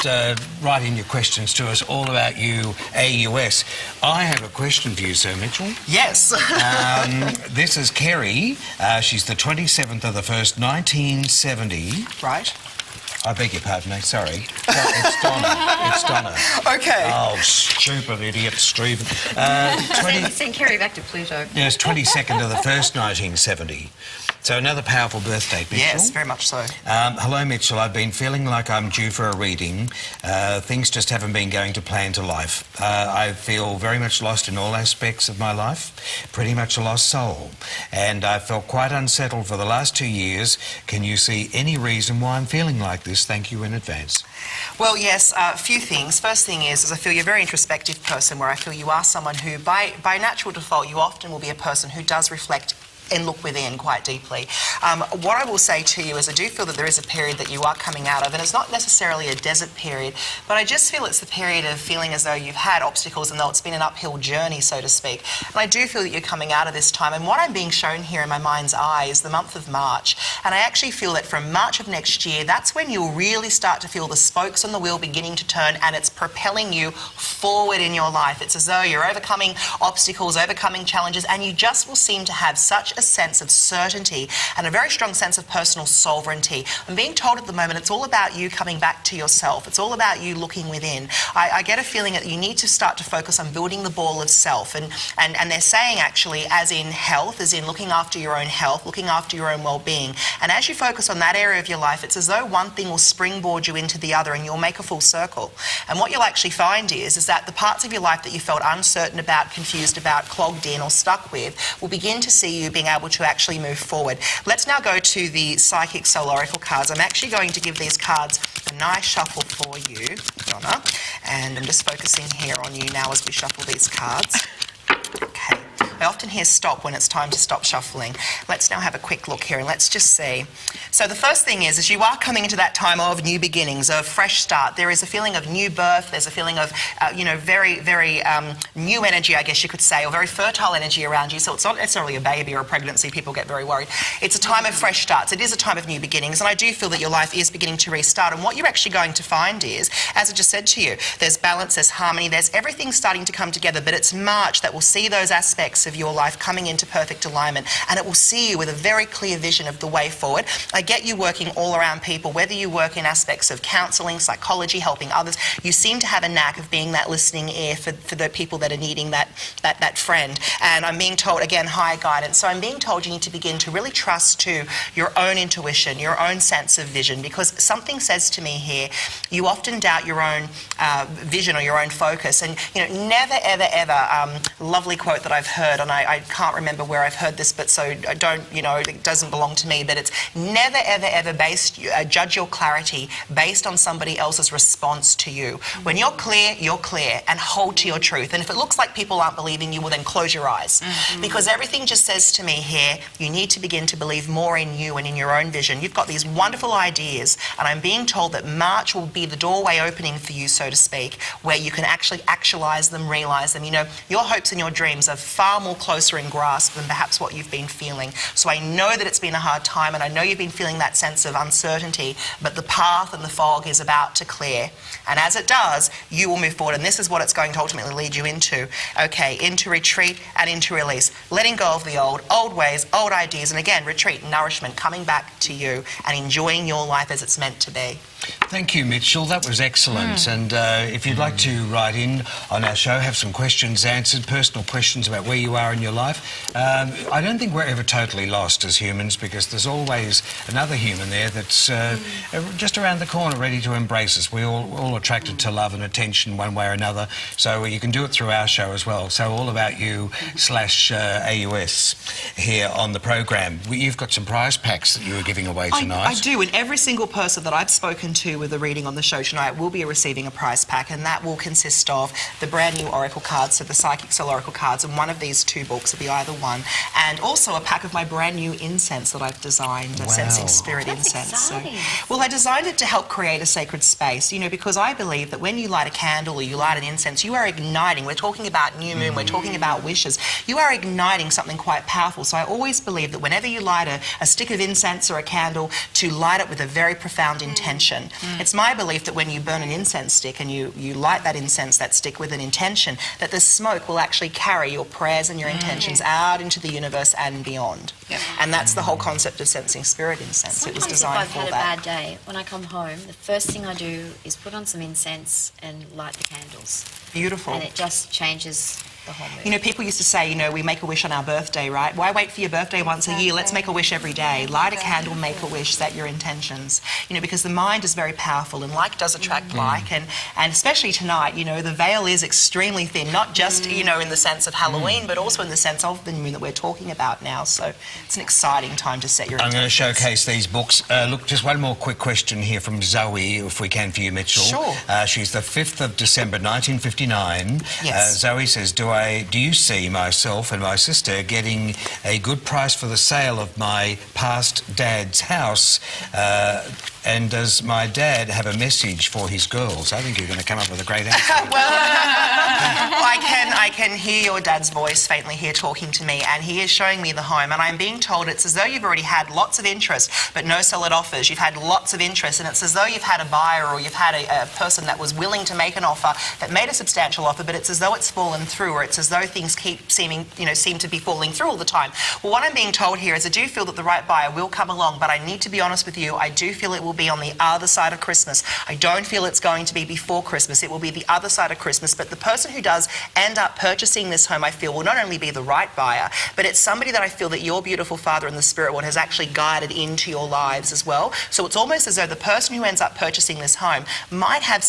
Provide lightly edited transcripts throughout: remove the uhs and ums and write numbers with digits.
write in your questions to us all about you, AUS. I have a question for you, Sir Mitchell. Yes. This is Kerry. She's the 27th of the 1st, 1970. Right. I beg your pardon, mate, sorry. It's Donna. It's Donna. Okay. Oh, stupid idiot, Stephen. Send Kerry back to Pluto. Yes, 22nd of the 1st, 1970. So another powerful birthday, Mitchell. Yes, very much so. Hello, Mitchell. I've been feeling like I'm due for a reading. Things just haven't been going to plan to life. I feel very much lost in all aspects of my life, pretty much a lost soul. And I felt quite unsettled for the last 2 years. Can you see any reason why I'm feeling like this? Thank you in advance. Well, yes, a few things. First thing is I feel you're a very introspective person, where I feel you are someone who, by natural default, you often will be a person who does reflect and look within quite deeply. What I will say to you is I do feel that there is a period that you are coming out of, and it's not necessarily a desert period, but I just feel it's the period of feeling as though you've had obstacles and though it's been an uphill journey, so to speak. And I do feel that you're coming out of this time, and what I'm being shown here in my mind's eye is the month of March, and I actually feel that from March of next year, that's when you'll really start to feel the spokes on the wheel beginning to turn, and it's propelling you forward in your life. It's as though you're overcoming obstacles, overcoming challenges, and you just will seem to have such a sense of certainty and a very strong sense of personal sovereignty. I'm being told at the moment it's all about you coming back to yourself. It's all about you looking within. I get a feeling that you need to start to focus on building the ball of self, and they're saying actually as in health, as in looking after your own health, looking after your own well-being. And as you focus on that area of your life, it's as though one thing will springboard you into the other and you'll make a full circle. And what you'll actually find is that the parts of your life that you felt uncertain about, confused about, clogged in or stuck with will begin to see you being able to actually move forward. Let's now go to the Psychic Soul Oracle cards. I'm actually going to give these cards a nice shuffle for you, Donna, and I'm just focusing here on you now as we shuffle these cards. Okay. I often hear stop when it's time to stop shuffling. Let's now have a quick look here and let's just see. So the first thing is you are coming into that time of new beginnings, of fresh start. There is a feeling of new birth. There's a feeling of, very, very new energy, I guess you could say, or very fertile energy around you. So it's not necessarily a baby or a pregnancy. People get very worried. It's a time of fresh starts. It is a time of new beginnings. And I do feel that your life is beginning to restart. And what you're actually going to find is, as I just said to you, there's balance, there's harmony, there's everything starting to come together. But it's March that will see those aspects of your life coming into perfect alignment, and it will see you with a very clear vision of the way forward. I get you working all around people, whether you work in aspects of counselling, psychology, helping others. You seem to have a knack of being that listening ear for the people that are needing that friend. And I'm being told, again, higher guidance. So I'm being told you need to begin to really trust to your own intuition, your own sense of vision, because something says to me here, you often doubt your own vision or your own focus. And, never, ever, ever, lovely quote that I've heard, and I can't remember where I've heard this, but so I don't, it doesn't belong to me, but it's never, ever, ever judge your clarity based on somebody else's response to you. When you're clear, and hold to your truth. And if it looks like people aren't believing you, well then close your eyes. Because everything just says to me here, you need to begin to believe more in you and in your own vision. You've got these wonderful ideas, and I'm being told that March will be the doorway opening for you, so to speak, where you can actually actualize them, realize them. Your hopes and your dreams are far more closer in grasp than perhaps what you've been feeling. So I know that it's been a hard time, and I know you've been feeling that sense of uncertainty, but the path and the fog is about to clear. And as it does, you will move forward, and this is what it's going to ultimately lead you into. Okay, into retreat and into release. Letting go of the old ways, old ideas, and again, retreat, nourishment, coming back to you and enjoying your life as it's meant to be. Thank you, Mitchell. That was excellent. And if you'd like to write in on our show, have some questions answered, personal questions about where you are in your life. I don't think we're ever totally lost as humans, because there's always another human there that's just around the corner ready to embrace us. We're all attracted to love and attention one way or another. So you can do it through our show as well. So all about you /AUS here on the program. You've got some prize packs that you were giving away tonight. I do, and every single person that I've spoken to with a reading on the show tonight will be receiving a prize pack, and that will consist of the brand new Oracle cards, so the Psychic Soul Oracle cards, and one of these 2 books, it'll be either one, and also a pack of my brand new incense that I've designed, Wow. Sensing Spirit That's incense. exciting. Well, I designed it to help create a sacred space, you know, because I believe that when you light a candle or you light an incense, you are igniting. We're talking about new moon, we're talking about wishes. You are igniting something quite powerful. So I always believe that whenever you light a stick of incense or a candle, to light it with a very profound intention. It's my belief that when you burn an incense stick and you light that incense, that stick with an intention, that the smoke will actually carry your prayers and your intentions out into the universe and beyond. Yep. And that's the whole concept of Sensing Spirit incense. It was Sometimes if designed I've for had a that. bad day, when I come home, the first thing I do is put on some incense and light the candles. Beautiful. And it just changes the whole mood. You know, people used to say, you know, we make a wish on our birthday, right? Why wait for your birthday once a year? Let's make a wish every day. Light a candle, make a wish, set your intentions. You know, because the mind is very powerful and like does attract like. And especially tonight, you know, the veil is extremely thin, not just, you know, in the sense of Halloween, but also in the sense of the moon that we're talking about now. So it's an exciting time to set your I'm going to intentions. showcase these books. Look, just one more quick question here from Zoe, if we can, for you, Mitchell. Sure. She's the 5th of December, 1959. Yes. Zoe says, do you see myself and my sister getting a good price for the sale of my past dad's house? And does my dad have a message for his girls? I think you're going to come up with a great answer. I can hear your dad's voice faintly here talking to me, and he is showing me the home, and I'm being told it's as though you've already had lots of interest but no solid offers. You've had lots of interest, and it's as though you've had a buyer or you've had a person that was willing to make an offer, that made a substantial offer, but it's as though it's fallen through, or it's as though things seem to be falling through all the time. Well, what I'm being told here is I do feel that the right buyer will come along, but I need to be honest with you, I do feel it will be on the other side of Christmas. I don't feel it's going to be before Christmas. It will be the other side of Christmas, but the person who does end up purchasing this home, I feel, will not only be the right buyer, but it's somebody that I feel that your beautiful Father in the spirit world has actually guided into your lives as well. So it's almost as though the person who ends up purchasing this home might have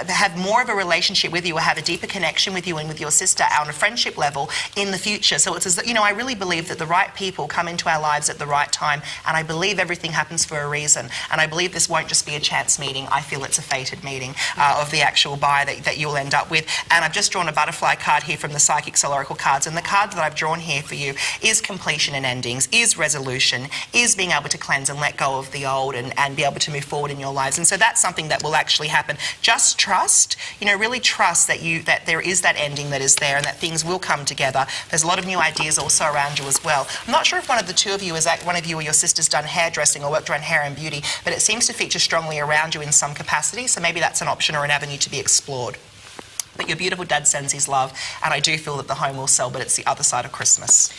have more of a relationship with you, or have a deeper connection with you and with your sister on a friendship level in the future. So it's as though, you know, I really believe that the right people come into our lives at the right time, and I believe everything happens for a reason. And I believe this won't just be a chance meeting. I feel it's a fated meeting of the actual buyer that you'll end up with. And I've just drawn a butterfly card here from the Psychic Soul Oracle cards, and the card that I've drawn here for you is completion and endings, is resolution, is being able to cleanse and let go of the old and be able to move forward in your lives. And so that's something that will actually happen. Just trust, you know, really trust that there is that ending that is there, and that things will come together. There's a lot of new ideas also around you as well. I'm not sure if one of the two of you or your sister's done hairdressing or worked around hair and beauty, but it seems to feature strongly around you in some capacity, so maybe that's an option or an avenue to be explored. But your beautiful dad sends his love, and I do feel that the home will sell, but it's the other side of Christmas.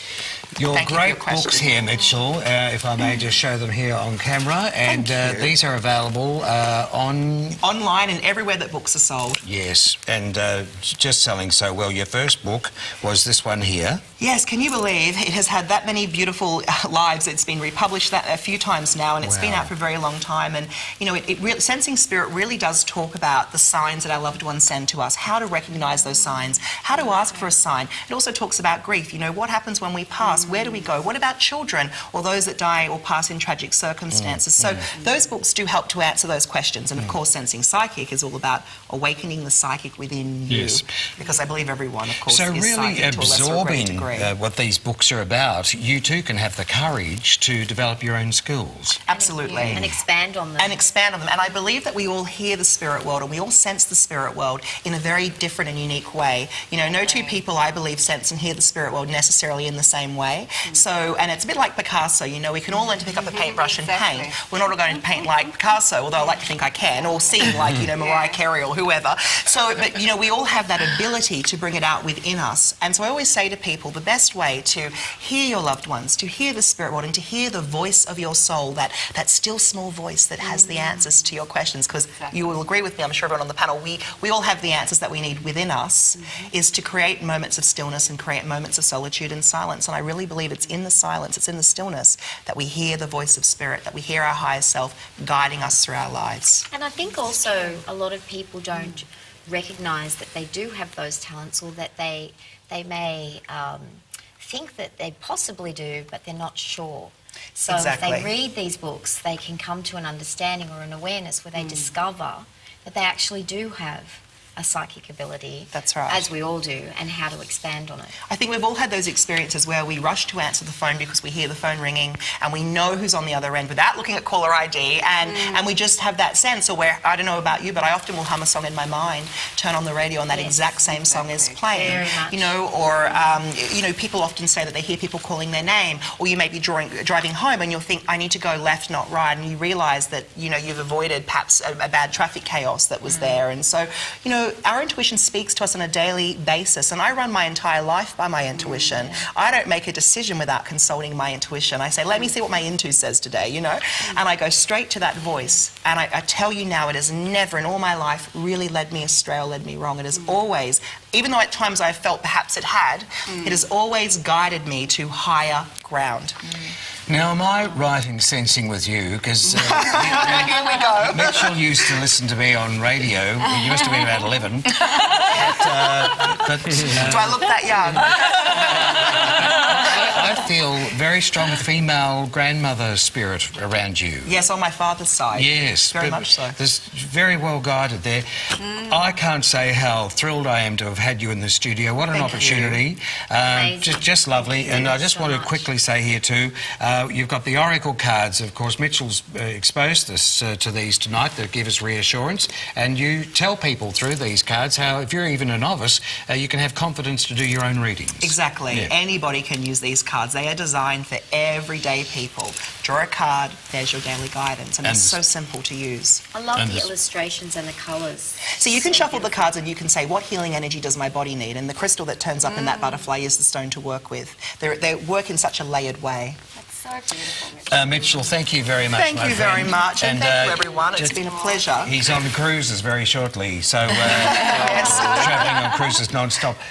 Your Thank you for great your question. books here, Mitchell, if I may just show them here on camera, and Thank you. these are available on... Online and everywhere that books are sold. Yes, and just selling so well. Your first book was this one here. Yes, can you believe it has had that many beautiful lives? It's been republished that a few times now, and it's been Wow. out for a very long time. And, you know, Sensing Spirit really does talk about the signs that our loved ones send to us, how to recognise those signs, how to ask for a sign. It also talks about grief. You know, what happens when we pass? Where do we go? What about children or those that die or pass in tragic circumstances? So those books do help to answer those questions. And, of course, Sensing Psychic is all about awakening the psychic within you. Yes. Because I believe everyone, of course, So is really psychic to a lesser or greater absorbing degree. what these books are about, you too can have the courage to develop your own skills. Absolutely. And expand on them. And expand on them. And I believe that we all hear the spirit world and we all sense the spirit world in a very different and unique way. You know, no two people, I believe, sense and hear the spirit world necessarily in the same way. So, and it's a bit like Picasso, you know, we can all learn to pick up a paintbrush and paint. We're not all going to paint like Picasso, although I like to think I can, or sing like, you know, Mariah Carey or whoever. So, but, you know, we all have that ability to bring it out within us. And so I always say to people, the best way to hear your loved ones, to hear the spirit world, and to hear the voice of your soul, that still small voice that has the answers to your questions, because you will agree with me, I'm sure everyone on the panel, we all have the answers that we need within us, is to create moments of stillness and create moments of solitude and silence. And I really believe it's in the silence, it's in the stillness that we hear the voice of spirit, that we hear our higher self guiding us through our lives. And I think also a lot of people don't recognise that they do have those talents, or that they may think that they possibly do, but they're not sure. So Exactly. if they read these books, they can come to an understanding or an awareness where they discover that they actually do have a psychic ability. That's right. As we all do, and how to expand on it. I think we've all had those experiences where we rush to answer the phone because we hear the phone ringing and we know who's on the other end without looking at caller ID, and we just have that sense, or where, I don't know about you, but I often will hum a song in my mind, turn on the radio, and that exact same song is playing. Very much. You know, or people often say that they hear people calling their name, or you may be driving home and you'll think, I need to go left, not right, and you realise that, you know, you've avoided perhaps a bad traffic chaos that was there. And so, you know, our intuition speaks to us on a daily basis, and I run my entire life by my intuition. I don't make a decision without consulting my intuition. I say, let me see what my intu says today, you know, and I go straight to that voice. And I tell you now, it has never in all my life really led me astray or led me wrong. It has always, even though at times I felt perhaps it had, it has always guided me to higher ground. Now, am I right in sensing with you, because Here we go. Mitchell used to listen to me on radio, you must have been about 11. Do I look that young? I feel very strong female grandmother spirit around you. Yes, on my father's side. Yes. Very much so. There's very well guided there. I can't say how thrilled I am to have had you in the studio. What an Thank opportunity. Amazing. Just lovely. And I just so want to much. quickly say here too, you've got the Oracle cards. Of course, Mitchell's exposed us to these tonight that give us reassurance. And you tell people through these cards how, if you're even a novice, you can have confidence to do your own readings. Exactly. Yeah. Anybody can use these cards. They are designed for everyday people. Draw a card, there's your daily guidance, and it's so simple to use. I love And the this- illustrations and the colours. So you can So shuffle the beautiful. cards and you can say, what healing energy does my body need? And the crystal that turns up in that butterfly is the stone to work with. They work in such a layered way. That's so beautiful, Mitchell. Mitchell, thank you very much, Thank my you very friend. much, and thank you, uh, everyone. It's just- been a pleasure. He's on cruises very shortly, so travelling on cruises non-stop.